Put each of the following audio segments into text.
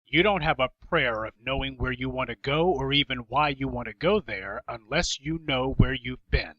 You don't have a prayer of knowing where you want to go or even why you want to go there unless you know where you've been.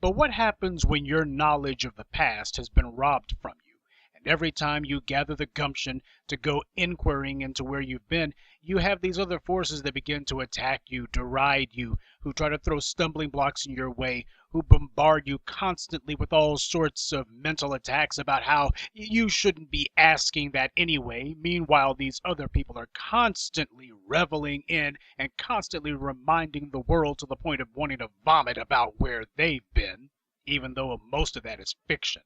But what happens when your knowledge of the past has been robbed from you? And every time you gather the gumption to go inquiring into where you've been, you have these other forces that begin to attack you, deride you, who try to throw stumbling blocks in your way, who bombard you constantly with all sorts of mental attacks about how you shouldn't be asking that anyway. Meanwhile, these other people are constantly reveling in and constantly reminding the world to the point of wanting to vomit about where they've been, even though most of that is fiction.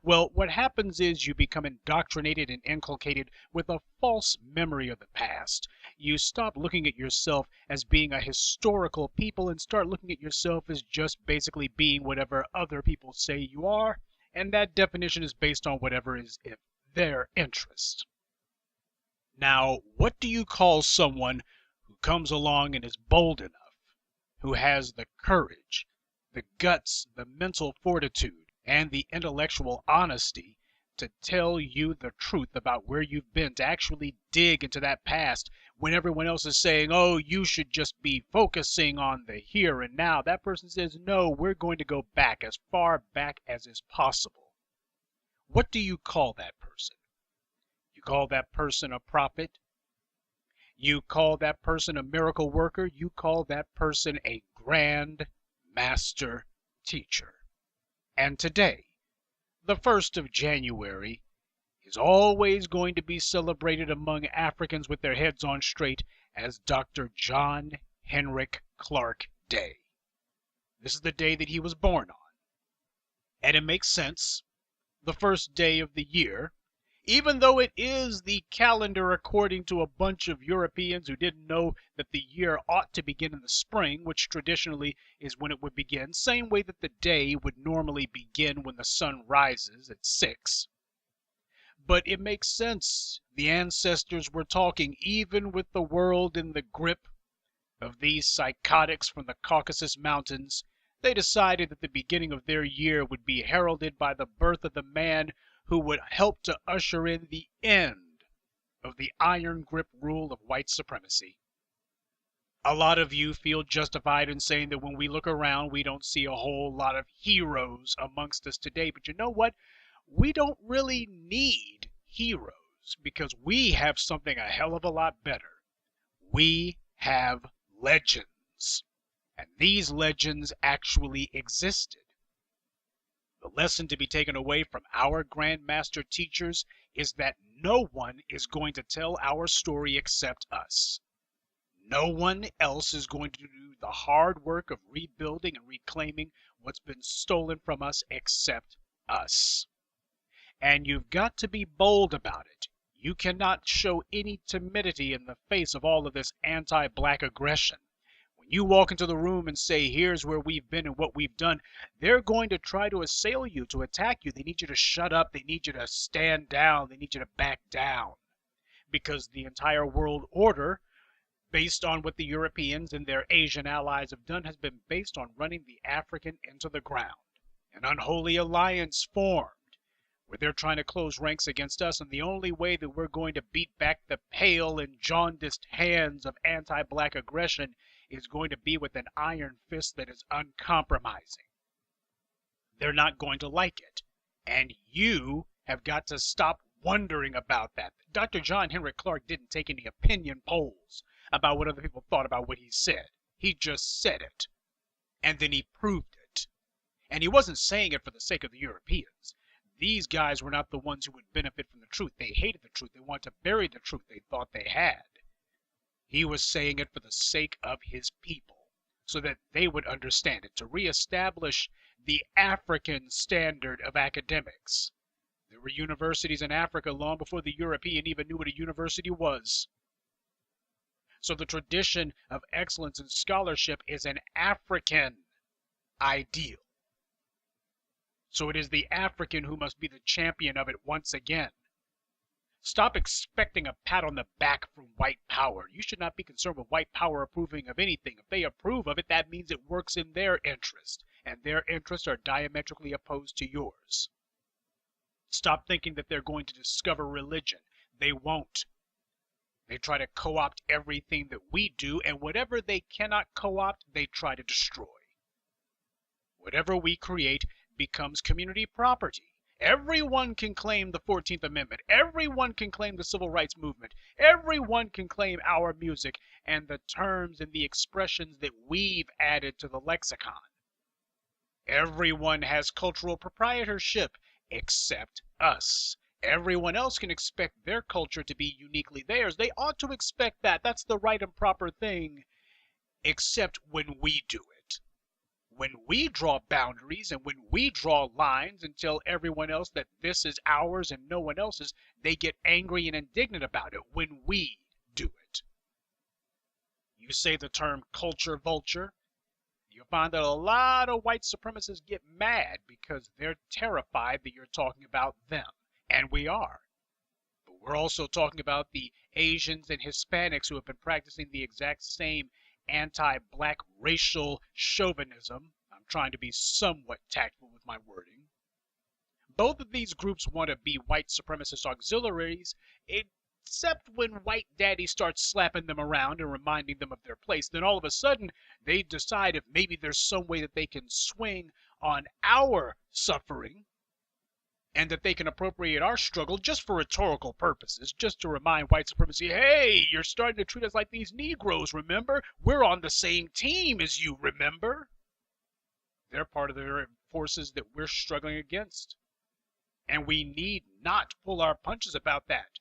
Well, what happens is you become indoctrinated and inculcated with a false memory of the past. You stop looking at yourself as being a historical people and start looking at yourself as just basically being whatever other people say you are, and that definition is based on whatever is in their interest. Now, what do you call someone who comes along and is bold enough, who has the courage, the guts, the mental fortitude, and the intellectual honesty to tell you the truth about where you've been, to actually dig into that past when everyone else is saying, oh, you should just be focusing on the here and now? That person says, no, we're going to go back as far back as is possible. What do you call that person? You call that person a prophet? You call that person a miracle worker? You call that person a grand master teacher. And today, the 1st of January, is always going to be celebrated among Africans with their heads on straight as Dr.John Henrik Clarke Day. This is the day that he was born on. And it makes sense, the first day of the year, even though it is the calendar according to a bunch of Europeans who didn't know that the year ought to begin in the spring, which traditionally is when it would begin, same way that the day would normally begin when the sun rises at 6. But it makes sense. The ancestors were talking, even with the world in the grip of these psychotics from the Caucasus Mountains. They decided that the beginning of their year would be heralded by the birth of the man who would help to usher in the end of the iron grip rule of white supremacy. A lot of you feel justified in saying that when we look around, we don't see a whole lot of heroes amongst us today. But you know what? We don't really need heroes because we have something a hell of a lot better. We have legends. And these legends actually existed. The lesson to be taken away from our Grandmaster teachers is that no one is going to tell our story except us. No one else is going to do the hard work of rebuilding and reclaiming what's been stolen from us except us. And you've got to be bold about it. You cannot show any timidity in the face of all of this anti-black aggression. When you walk into the room and say, here's where we've been and what we've done, they're going to try to assail you, to attack you. They need you to shut up. They need you to stand down. They need you to back down. Because the entire world order, based on what the Europeans and their Asian allies have done, has been based on running the African into the ground. An unholy alliance formed, where they're trying to close ranks against us, and the only way that we're going to beat back the pale and jaundiced hands of anti-black aggression is going to be with an iron fist that is uncompromising. They're not going to like it, and you have got to stop wondering about that. Dr. John Henrik Clarke didn't take any opinion polls about what other people thought about what he said. He just said it, and then he proved it. And he wasn't saying it for the sake of the Europeans. These guys were not the ones who would benefit from the truth. They hated the truth. They wanted to bury the truth they thought they had. He was saying it for the sake of his people, so that they would understand it, to reestablish the African standard of academics. There were universities in Africa long before the European even knew what a university was. So the tradition of excellence in scholarship is an African ideal. So it is the African who must be the champion of it once again. Stop expecting a pat on the back from white power. You should not be concerned with white power approving of anything. If they approve of it, that means it works in their interest, and their interests are diametrically opposed to yours. Stop thinking that they're going to discover religion. They won't. They try to co-opt everything that we do, and whatever they cannot co-opt, they try to destroy. Whatever we create becomes community property. Everyone can claim the 14th Amendment. Everyone can claim the Civil Rights Movement. Everyone can claim our music and the terms and the expressions that we've added to the lexicon. Everyone has cultural proprietorship except us. Everyone else can expect their culture to be uniquely theirs. They ought to expect that. That's the right and proper thing, except when we do it. When we draw boundaries and when we draw lines and tell everyone else that this is ours and no one else's, they get angry and indignant about it when we do it. You say the term culture vulture, you'll find that a lot of white supremacists get mad because they're terrified that you're talking about them. And we are. But we're also talking about the Asians and Hispanics who have been practicing the exact same anti-black racial chauvinism. I'm trying to be somewhat tactful with my wording. Both of these groups want to be white supremacist auxiliaries, except when white daddy starts slapping them around and reminding them of their place. Then all of a sudden, they decide if maybe there's some way that they can swing on our suffering and that they can appropriate our struggle just for rhetorical purposes, just to remind white supremacy, hey, you're starting to treat us like these Negroes, remember? We're on the same team as you, remember? They're part of the forces that we're struggling against. And we need not pull our punches about that.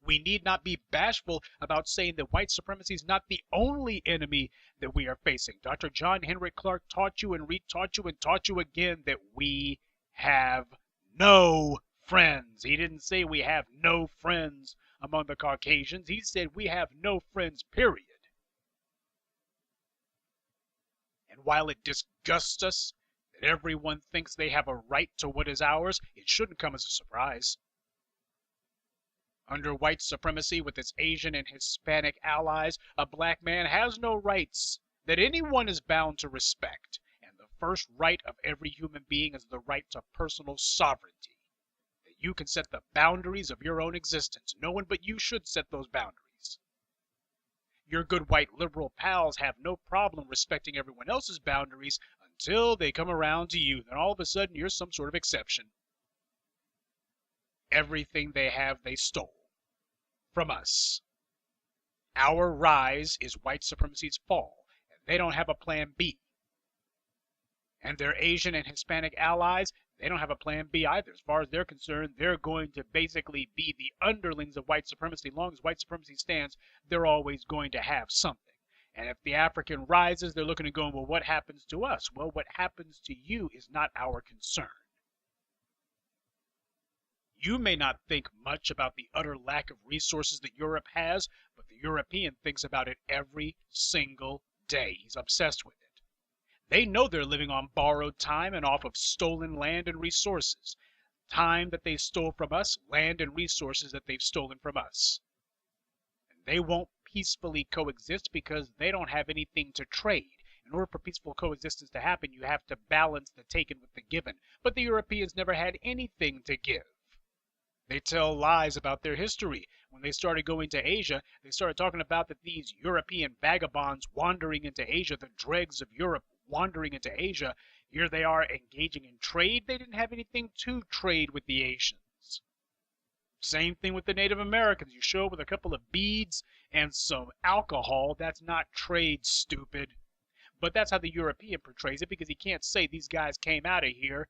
We need not be bashful about saying that white supremacy is not the only enemy that we are facing. Dr. John Henrik Clarke taught you and retaught you and taught you again that we have no friends. He didn't say we have no friends among the Caucasians. He said we have no friends, period. And while it disgusts us that everyone thinks they have a right to what is ours, it shouldn't come as a surprise. Under white supremacy with its Asian and Hispanic allies, a black man has no rights that anyone is bound to respect. The first right of every human being is the right to personal sovereignty. That you can set the boundaries of your own existence. No one but you should set those boundaries. Your good white liberal pals have no problem respecting everyone else's boundaries until they come around to you. Then all of a sudden you're some sort of exception. Everything they have, they stole from us. Our rise is white supremacy's fall, and they don't have a plan B. And their Asian and Hispanic allies, they don't have a plan B either. As far as they're concerned, they're going to basically be the underlings of white supremacy. As long as white supremacy stands, they're always going to have something. And if the African rises, they're looking and going, well, what happens to us? Well, what happens to you is not our concern. You may not think much about the utter lack of resources that Europe has, but the European thinks about it every single day. He's obsessed with it. They know they're living on borrowed time and off of stolen land and resources. Time that they stole from us, land and resources that they've stolen from us. And they won't peacefully coexist because they don't have anything to trade. In order for peaceful coexistence to happen, you have to balance the taken with the given. But the Europeans never had anything to give. They tell lies about their history. When they started going to Asia, they started talking about that these European vagabonds wandering into Asia, the dregs of Europe wandering into Asia, here they are engaging in trade. They didn't have anything to trade with the Asians. Same thing with the Native Americans. You show up with a couple of beads and some alcohol. That's not trade, stupid. But that's how the European portrays it, because he can't say these guys came out of here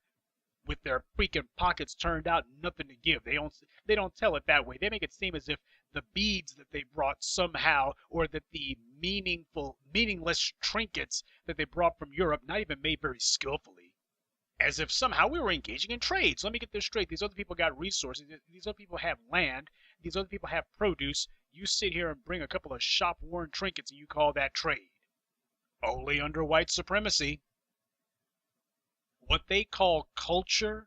with their freaking pockets turned out, nothing to give. They don't tell it that way. They make it seem as if the beads that they brought somehow, or that the meaningless trinkets that they brought from Europe, not even made very skillfully, as if somehow we were engaging in trades. Let me get this straight. These other people got resources. These other people have land. These other people have produce. You sit here and bring a couple of shop-worn trinkets and you call that trade. Only under white supremacy. What they call culture,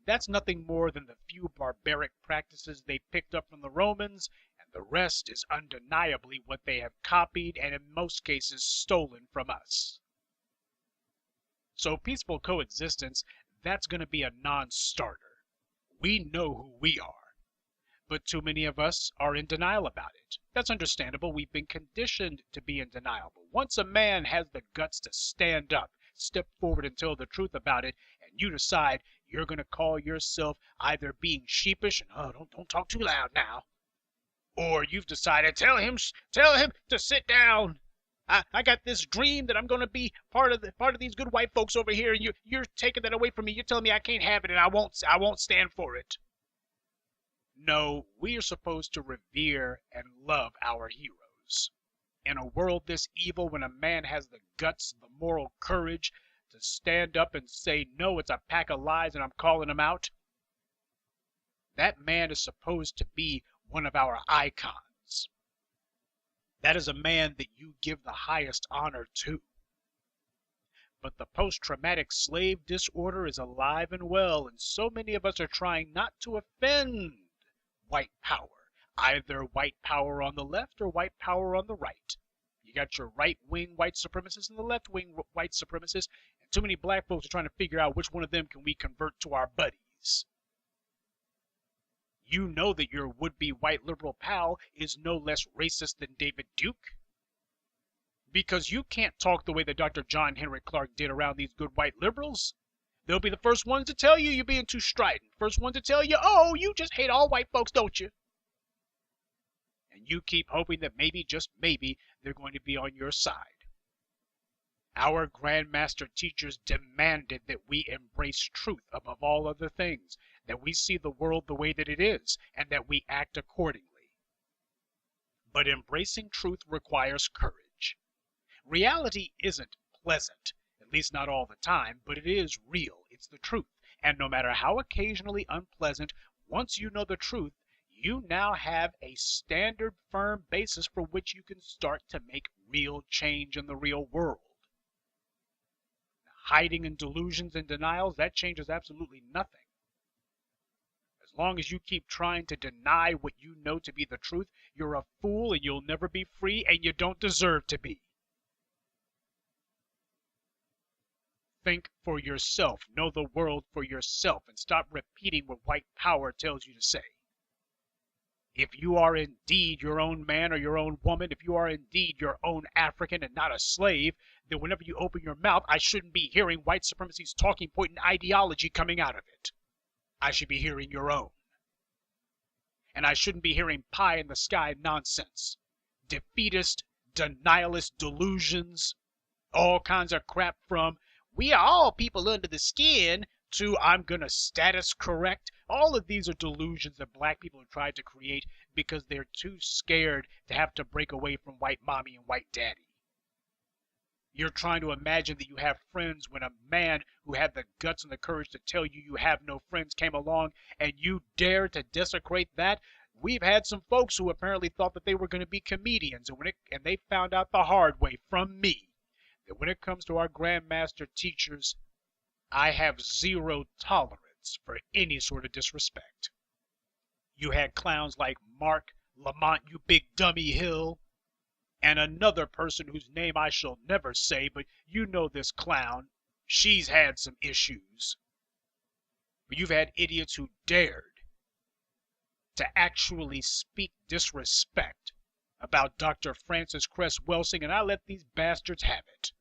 that's nothing more than the few barbaric practices they picked up from the Romans, and the rest is undeniably what they have copied and in most cases stolen from us. So peaceful coexistence, that's going to be a non-starter. We know who we are. But too many of us are in denial about it. That's understandable. We've been conditioned to be in denial. But once a man has the guts to stand up, step forward and tell the truth about it, and you decide you're going to call yourself either being sheepish and, oh, don't talk too loud now, or you've decided, tell him to sit down. I got this dream that I'm going to be part of these good white folks over here, and you're taking that away from me. You're telling me I can't have it, and I won't stand for it. No, we are supposed to revere and love our heroes. In a world this evil, when a man has the guts, the moral courage to stand up and say, no, it's a pack of lies and I'm calling them out, that man is supposed to be one of our icons. That is a man that you give the highest honor to. But the post-traumatic slave disorder is alive and well, and so many of us are trying not to offend white power, either white power on the left or white power on the right. You got your right-wing white supremacists and the left-wing white supremacists, and too many black folks are trying to figure out which one of them can we convert to our buddies. You know that your would-be white liberal pal is no less racist than David Duke, because you can't talk the way that Dr.John, Henrik, Clarke did around these good white liberals. They'll be the first ones to tell you you're being too strident. First ones to tell you, oh, you just hate all white folks, don't you? And you keep hoping that maybe, just maybe, they're going to be on your side. Our grandmaster teachers demanded that we embrace truth above all other things, that we see the world the way that it is, and that we act accordingly. But embracing truth requires courage. Reality isn't pleasant, at least not all the time, but it is real. It's the truth. And no matter how occasionally unpleasant, once you know the truth, you now have a standard firm basis for which you can start to make real change in the real world. Hiding in delusions and denials, that changes absolutely nothing. As long as you keep trying to deny what you know to be the truth, you're a fool and you'll never be free, and you don't deserve to be. Think for yourself, know the world for yourself, and stop repeating what white power tells you to say. If you are indeed your own man or your own woman, if you are indeed your own African and not a slave, then whenever you open your mouth, I shouldn't be hearing white supremacy's talking point and ideology coming out of it. I should be hearing your own. And I shouldn't be hearing pie in the sky nonsense, defeatist, denialist delusions, all kinds of crap from we are all people under the skin to I'm gonna status correct. All of these are delusions that black people have tried to create because they're too scared to have to break away from white mommy and white daddy. You're trying to imagine that you have friends when a man who had the guts and the courage to tell you you have no friends came along and you dare to desecrate that. We've had some folks who apparently thought that they were going to be comedians, and they found out the hard way from me that when it comes to our grandmaster teachers, I have zero tolerance for any sort of disrespect. You had clowns like Mark Lamont, you big dummy Hill, and another person whose name I shall never say, but you know this clown. She's had some issues. But you've had idiots who dared to actually speak disrespect about Dr. Francis Cress Welsing, and I let these bastards have it.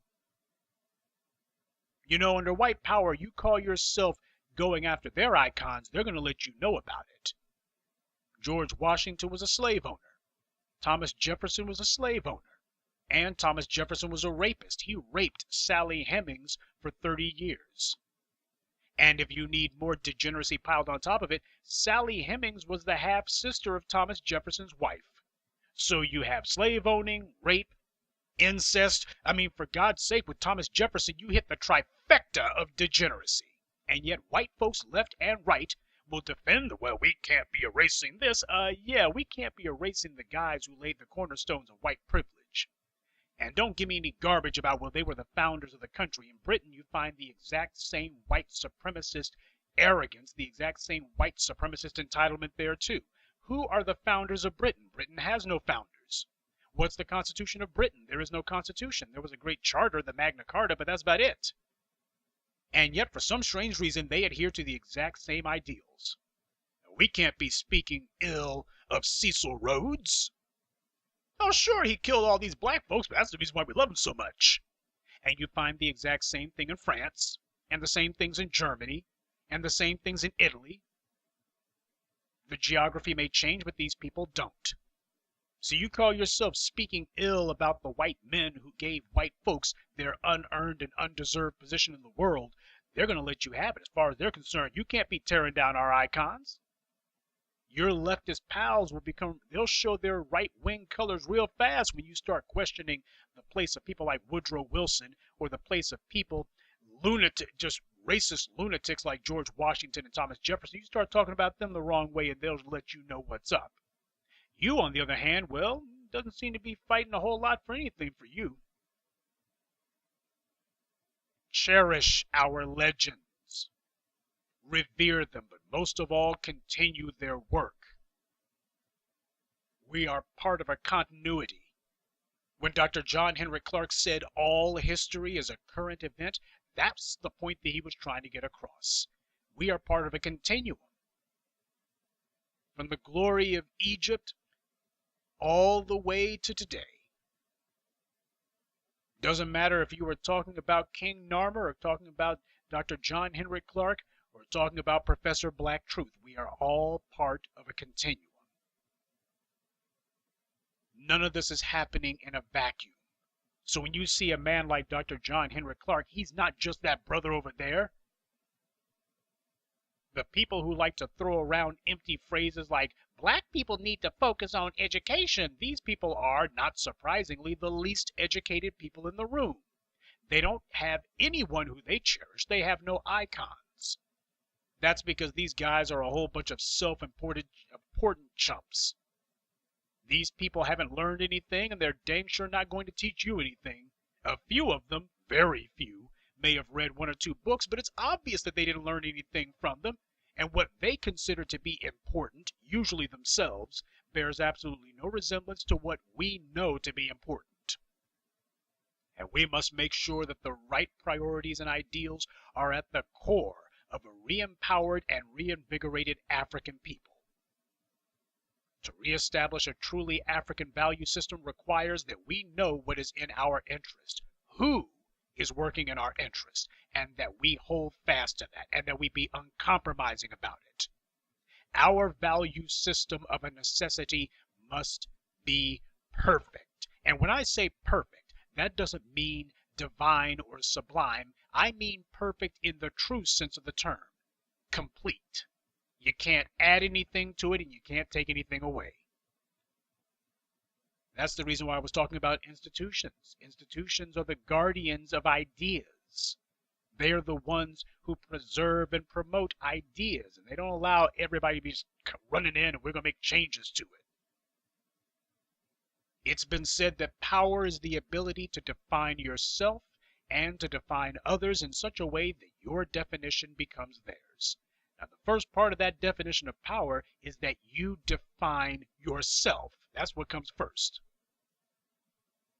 You know, under white power, you call yourself going after their icons, they're going to let you know about it. George Washington was a slave owner. Thomas Jefferson was a slave owner. And Thomas Jefferson was a rapist. He raped Sally Hemings for 30 years. And if you need more degeneracy piled on top of it, Sally Hemings was the half-sister of Thomas Jefferson's wife. So you have slave owning, rape, incest. I mean, for God's sake, with Thomas Jefferson, you hit the trifecta of degeneracy. And yet white folks left and right will defend, well, we can't be erasing this. Yeah, we can't be erasing the guys who laid the cornerstones of white privilege. And don't give me any garbage about, well, they were the founders of the country. In Britain, you find the exact same white supremacist arrogance, the exact same white supremacist entitlement there, too. Who are the founders of Britain? Britain has no founders. What's the Constitution of Britain? There is no Constitution. There was a great charter, the Magna Carta, but that's about it. And yet, for some strange reason, they adhere to the exact same ideals. We can't be speaking ill of Cecil Rhodes. Oh, sure, he killed all these black folks, but that's the reason why we love him so much. And you find the exact same thing in France, and the same things in Germany, and the same things in Italy. The geography may change, but these people don't. So you call yourself speaking ill about the white men who gave white folks their unearned and undeserved position in the world. They're going to let you have it as far as they're concerned. You can't be tearing down our icons. Your leftist pals they'll show their right-wing colors real fast when you start questioning the place of people like Woodrow Wilson or the place of people, just racist lunatics like George Washington and Thomas Jefferson. You start talking about them the wrong way and they'll let you know what's up. You, on the other hand, well, doesn't seem to be fighting a whole lot for anything for you. Cherish our legends. Revere them, but most of all, continue their work. We are part of a continuity. When Dr. John Henrik Clarke said all history is a current event, that's the point that he was trying to get across. We are part of a continuum. From the glory of Egypt all the way to today. Doesn't matter if you were talking about King Narmer or talking about Dr. John Henrik Clarke or talking about Professor Black Truth. We are all part of a continuum. None of this is happening in a vacuum. So when you see a man like Dr. John Henrik Clarke, he's not just that brother over there. The people who like to throw around empty phrases like, black people need to focus on education, these people are, not surprisingly, the least educated people in the room. They don't have anyone who they cherish. They have no icons. That's because these guys are a whole bunch of self-important chumps. These people haven't learned anything, and they're dang sure not going to teach you anything. A few of them, very few, may have read one or two books, but it's obvious that they didn't learn anything from them, and what they consider to be important, usually themselves, bears absolutely no resemblance to what we know to be important. And we must make sure that the right priorities and ideals are at the core of a re-empowered and reinvigorated African people. To reestablish a truly African value system requires that we know what is in our interest, who is working in our interest, and that we hold fast to that, and that we be uncompromising about it. Our value system of a necessity must be perfect. And when I say perfect, that doesn't mean divine or sublime. I mean perfect in the true sense of the term. Complete. You can't add anything to it and you can't take anything away. That's the reason why I was talking about institutions. Institutions are the guardians of ideas. They are the ones who preserve and promote ideas, and they don't allow everybody to be running in and we're going to make changes to it. It's been said that power is the ability to define yourself and to define others in such a way that your definition becomes theirs. Now, the first part of that definition of power is that you define yourself. That's what comes first.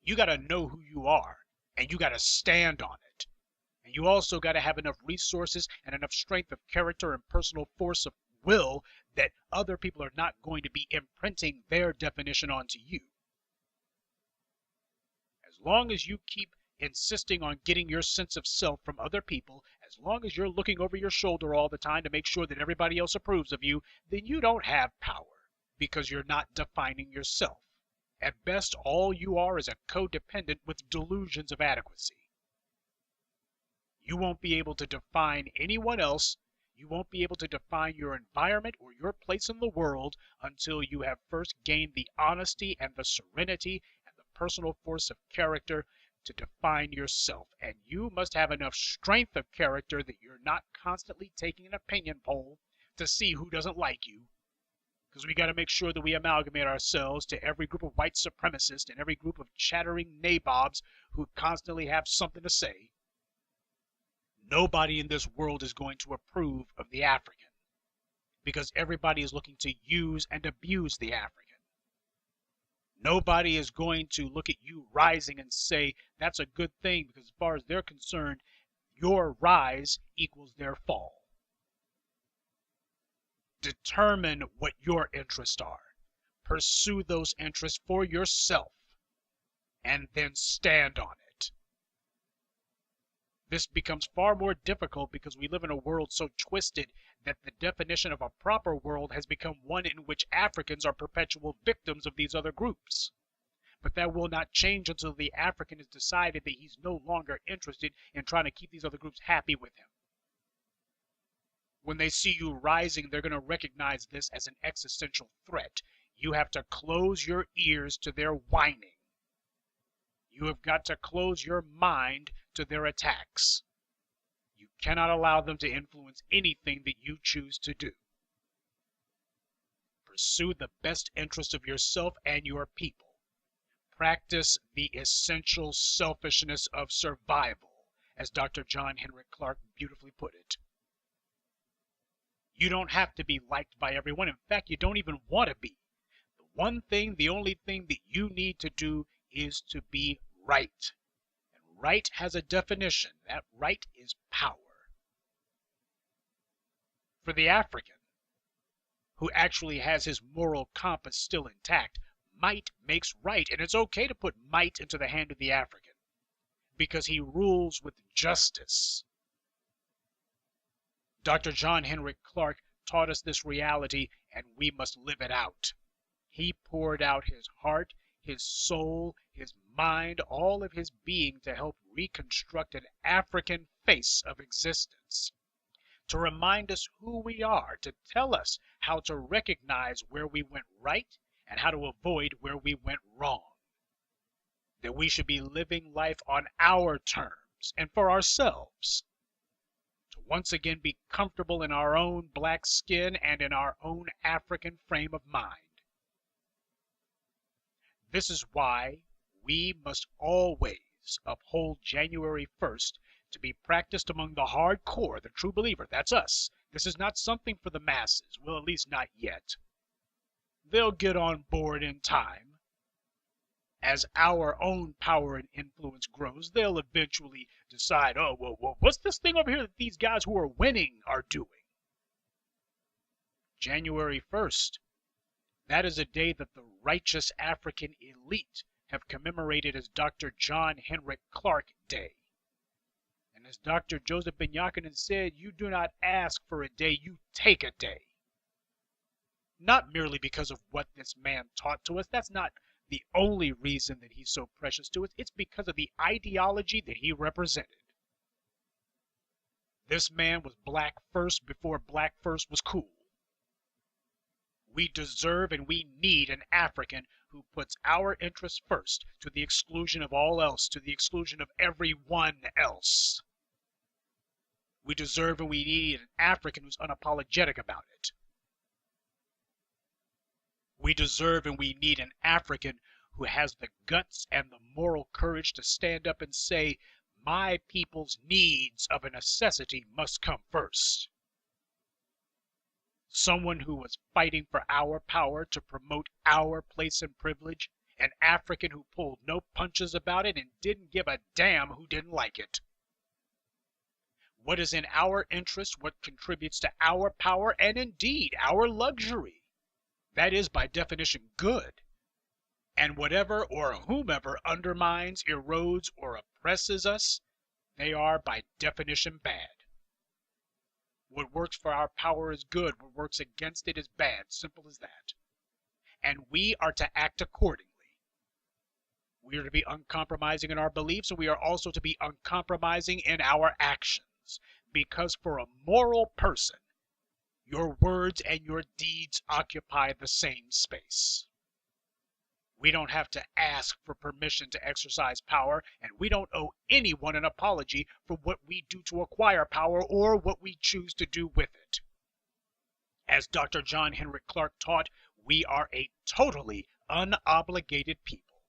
You got to know who you are, and you got to stand on it. And you also got to have enough resources and enough strength of character and personal force of will that other people are not going to be imprinting their definition onto you. As long as you keep insisting on getting your sense of self from other people, as long as you're looking over your shoulder all the time to make sure that everybody else approves of you, then you don't have power because you're not defining yourself. At best, all you are is a codependent with delusions of adequacy. You won't be able to define anyone else. You won't be able to define your environment or your place in the world until you have first gained the honesty and the serenity and the personal force of character to define yourself. And you must have enough strength of character that you're not constantly taking an opinion poll to see who doesn't like you. Because we got to make sure that we amalgamate ourselves to every group of white supremacists and every group of chattering nabobs who constantly have something to say. Nobody in this world is going to approve of the African because everybody is looking to use and abuse the African. Nobody is going to look at you rising and say that's a good thing because as far as they're concerned, your rise equals their fall. Determine what your interests are. Pursue those interests for yourself, and then stand on it. This becomes far more difficult because we live in a world so twisted that the definition of a proper world has become one in which Africans are perpetual victims of these other groups. But that will not change until the African has decided that he's no longer interested in trying to keep these other groups happy with him. When they see you rising, they're going to recognize this as an existential threat. You have to close your ears to their whining. You have got to close your mind to their attacks. You cannot allow them to influence anything that you choose to do. Pursue the best interest of yourself and your people. Practice the essential selfishness of survival, as Dr. John Henrik Clarke beautifully put it. You don't have to be liked by everyone. In fact, you don't even want to be. The only thing that you need to do is to be right. And right has a definition. That right is power. For the African, who actually has his moral compass still intact, might makes right. And it's okay to put might into the hand of the African, because he rules with justice. Dr. John Henrik Clarke taught us this reality, and we must live it out. He poured out his heart, his soul, his mind, all of his being to help reconstruct an African face of existence, to remind us who we are, to tell us how to recognize where we went right and how to avoid where we went wrong. That we should be living life on our terms and for ourselves. To once again be comfortable in our own black skin and in our own African frame of mind. This is why we must always uphold January 1st to be practiced among the hardcore, the true believer. That's us. This is not something for the masses. Well, at least not yet. They'll get on board in time. As our own power and influence grows, they'll eventually decide, oh, well, what's this thing over here that these guys who are winning are doing? January 1st, that is a day that the righteous African elite have commemorated as Dr. John Henrik Clarke Day. And as Dr. Joseph Ben-Jochannan said, you do not ask for a day, you take a day. Not merely because of what this man taught to us. That's not the only reason that he's so precious to us. It's because of the ideology that he represented. This man was black first before black first was cool. We deserve and we need an African who puts our interests first, to the exclusion of all else, to the exclusion of everyone else. We deserve and we need an African who's unapologetic about it. We deserve and we need an African who has the guts and the moral courage to stand up and say, my people's needs of a necessity must come first. Someone who was fighting for our power to promote our place and privilege, an African who pulled no punches about it and didn't give a damn who didn't like it. What is in our interest, what contributes to our power and indeed our luxury, that is by definition good. And whatever or whomever undermines, erodes, or oppresses us, they are by definition bad. What works for our power is good. What works against it is bad. Simple as that. And we are to act accordingly. We are to be uncompromising in our beliefs, and we are also to be uncompromising in our actions. Because for a moral person, your words and your deeds occupy the same space. We don't have to ask for permission to exercise power, and we don't owe anyone an apology for what we do to acquire power or what we choose to do with it. As Dr. John Henrik Clarke taught, we are a totally unobligated people.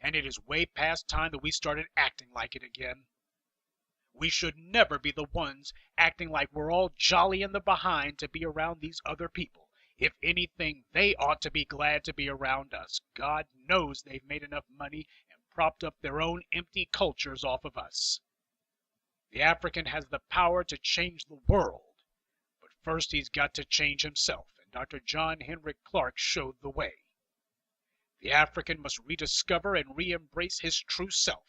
And it is way past time that we started acting like it again. We should never be the ones acting like we're all jolly in the behind to be around these other people. If anything, they ought to be glad to be around us. God knows they've made enough money and propped up their own empty cultures off of us. The African has the power to change the world, but First, he's got to change himself, and Dr. John Henrik Clarke showed the way. The African must rediscover and re-embrace his true self.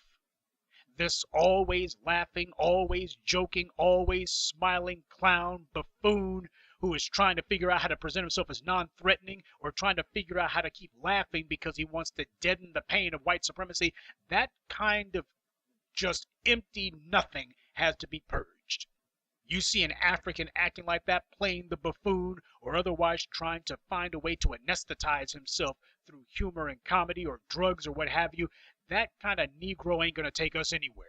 This always laughing, always joking, always smiling clown, buffoon, who is trying to figure out how to present himself as non-threatening, or trying to figure out how to keep laughing because he wants to deaden the pain of white supremacy, that kind of just empty nothing has to be purged. You see an African acting like that, playing the buffoon, or otherwise trying to find a way to anesthetize himself through humor and comedy or drugs or what have you, that kind of Negro ain't going to take us anywhere.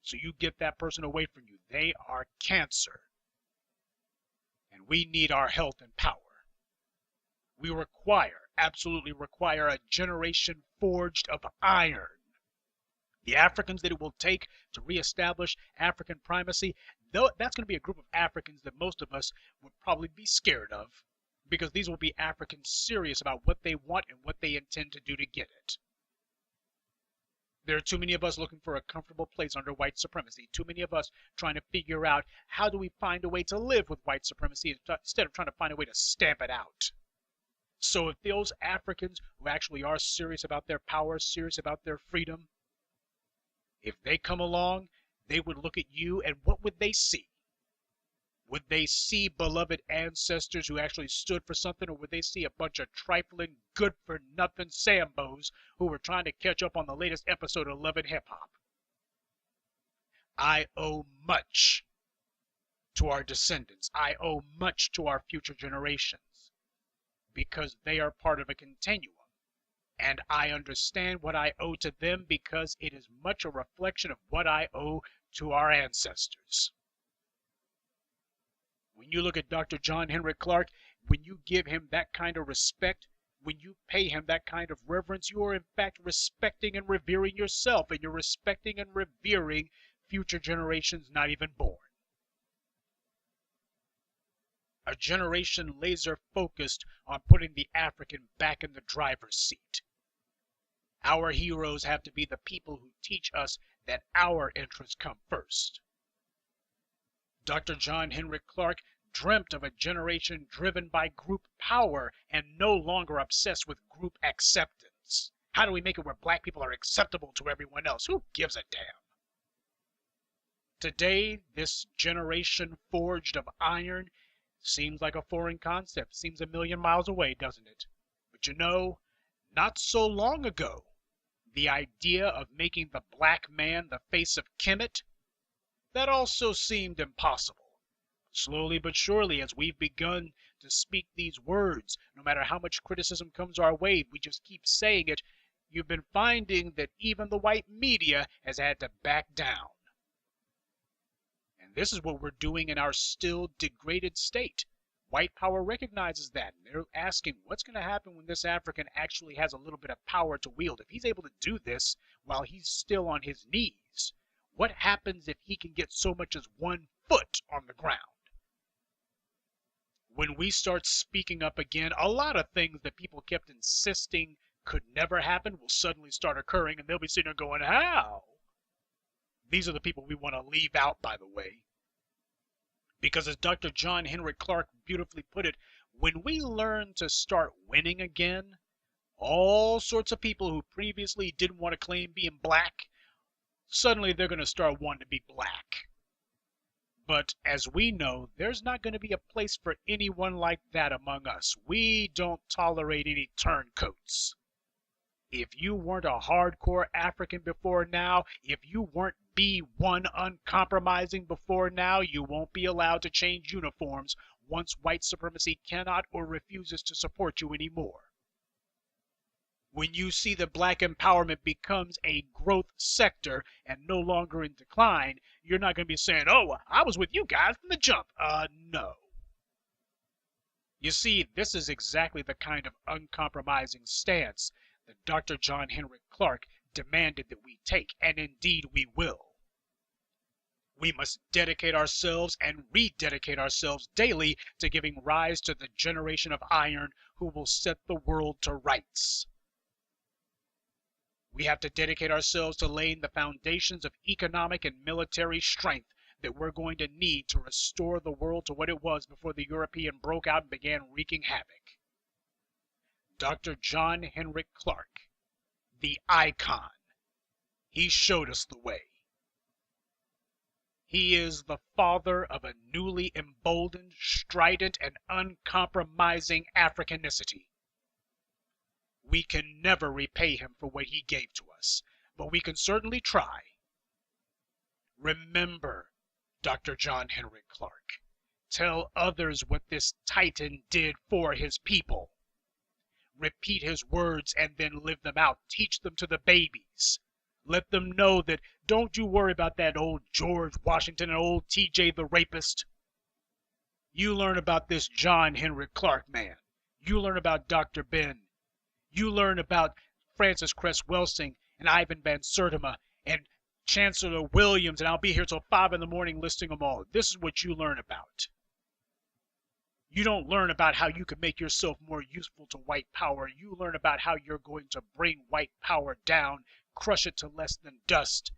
So you get that person away from you. They are cancer. And we need our health and power. We absolutely require a generation forged of iron. The Africans that it will take to reestablish African primacy, though that's going to be a group of Africans that most of us would probably be scared of, because these will be Africans serious about what they want and what they intend to do to get it. There are too many of us looking for a comfortable place under white supremacy, too many of us trying to figure out how do we find a way to live with white supremacy instead of trying to find a way to stamp it out. So if those Africans who actually are serious about their power, serious about their freedom, if they come along, they would look at you, and what would they see? Would they see beloved ancestors who actually stood for something, or would they see a bunch of trifling, good-for-nothing Sambos who were trying to catch up on the latest episode of Love and Hip Hop? I owe much to our descendants. I owe much to our future generations, because they are part of a continuum. And I understand what I owe to them because it is much a reflection of what I owe to our ancestors. When you look at Dr. John Henrik Clarke, when you give him that kind of respect, when you pay him that kind of reverence, you are in fact respecting and revering yourself, and you're respecting and revering future generations not even born. A generation laser focused on putting the African back in the driver's seat. Our heroes have to be the people who teach us that our interests come first. Dr. John Henrik Clarke dreamt of a generation driven by group power and no longer obsessed with group acceptance. How do we make it where black people are acceptable to everyone else? Who gives a damn? Today, this generation forged of iron seems like a foreign concept, seems a million miles away, doesn't it? But you know, not so long ago, the idea of making the black man the face of Kemet, that also seemed impossible. Slowly but surely, as we've begun to speak these words, no matter how much criticism comes our way, we just keep saying it, you've been finding that even the white media has had to back down. And this is what we're doing in our still degraded state. White power recognizes that, and they're asking what's going to happen when this African actually has a little bit of power to wield. If he's able to do this while he's still on his knees, what happens if he can get so much as 1 foot on the ground? When we start speaking up again, a lot of things that people kept insisting could never happen will suddenly start occurring, and they'll be sitting there going, how? These are the people we want to leave out, by the way. Because as Dr. John Henrik Clarke beautifully put it, when we learn to start winning again, all sorts of people who previously didn't want to claim being black, suddenly they're going to start wanting to be black. But as we know, there's not going to be a place for anyone like that among us. We don't tolerate any turncoats. If you weren't a hardcore African before now, if you weren't B1 uncompromising before now, you won't be allowed to change uniforms once white supremacy cannot or refuses to support you anymore. When you see that black empowerment becomes a growth sector and no longer in decline, you're not going to be saying, oh, I was with you guys from the jump. No. You see, this is exactly the kind of uncompromising stance that Dr. John Henrik Clarke demanded that we take, and indeed we will. We must dedicate ourselves and rededicate ourselves daily to giving rise to the generation of iron who will set the world to rights. We have to dedicate ourselves to laying the foundations of economic and military strength that we're going to need to restore the world to what it was before the European broke out and began wreaking havoc. Dr. John Henrik Clarke, the icon, he showed us the way. He is the father of a newly emboldened, strident, and uncompromising Africanicity. We can never repay him for what he gave to us, but we can certainly try. Remember Dr. John Henrik Clarke. Tell others what this Titan did for his people. Repeat his words and then live them out. Teach them to the babies. Let them know that don't you worry about that old George Washington and old T.J. the rapist. You learn about this John Henrik Clarke man. You learn about Dr. Ben. You learn about Francis Cress Welsing and Ivan Van Sertima and Chancellor Williams, and I'll be here till 5 in the morning listing them all. This is what you learn about. You don't learn about how you can make yourself more useful to white power. You learn about how you're going to bring white power down, crush it to less than dust.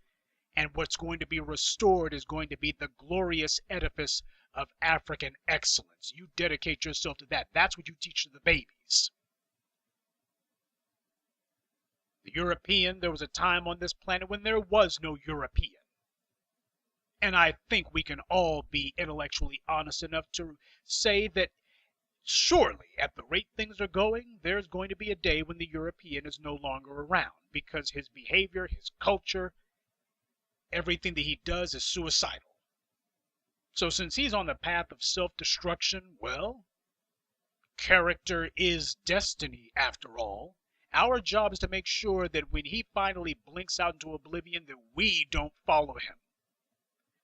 And what's going to be restored is going to be the glorious edifice of African excellence. You dedicate yourself to that. That's what you teach to the babies. The European, there was a time on this planet when there was no European. And I think we can all be intellectually honest enough to say that surely, at the rate things are going, there's going to be a day when the European is no longer around because his behavior, his culture, everything that he does is suicidal. So since he's on the path of self-destruction, well, character is destiny after all. Our job is to make sure that when he finally blinks out into oblivion that we don't follow him.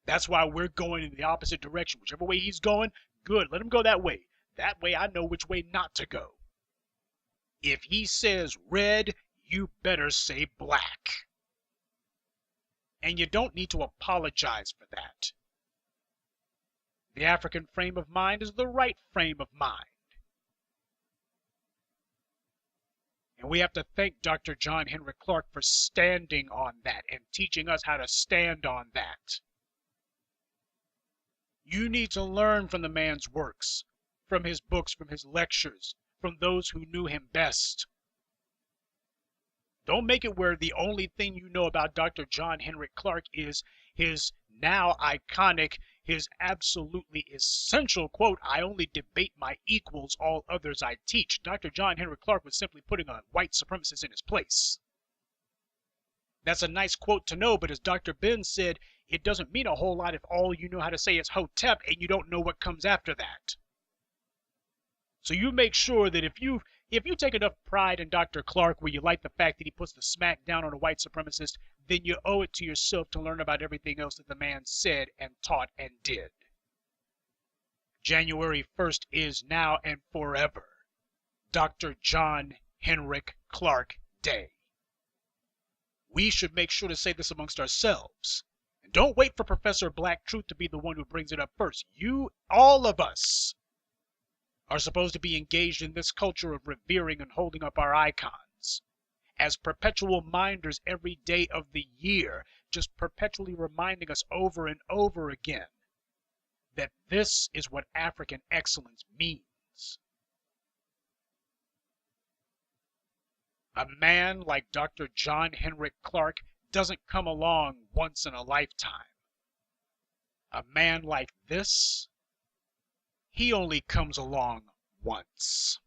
That's why we're going in the opposite direction. Whichever way he's going, good, let him go that way. That way I know which way not to go. If he says red, you better say black. And you don't need to apologize for that. The African frame of mind is the right frame of mind. And we have to thank Dr. John Henrik Clarke for standing on that and teaching us how to stand on that. You need to learn from the man's works, from his books, from his lectures, from those who knew him best. Don't make it where the only thing you know about Dr. John Henrik Clarke is his now iconic, his absolutely essential quote, "I only debate my equals, all others I teach." Dr. John Henrik Clarke was simply putting a white supremacist in his place. That's a nice quote to know, but as Dr. Ben said, it doesn't mean a whole lot if all you know how to say is Hotep and you don't know what comes after that. So you make sure that if you take enough pride in Dr. Clarke where you like the fact that he puts the smack down on a white supremacist, then you owe it to yourself to learn about everything else that the man said and taught and did. January 1st is now and forever Dr. John Henrik Clarke Day. We should make sure to say this amongst ourselves. And don't wait for Professor Black Truth to be the one who brings it up first. You, all of us, are supposed to be engaged in this culture of revering and holding up our icons as perpetual minders every day of the year, just perpetually reminding us over and over again that this is what African excellence means. A man like Dr. John Henrik Clarke doesn't come along once in a lifetime. A man like this, he only comes along once.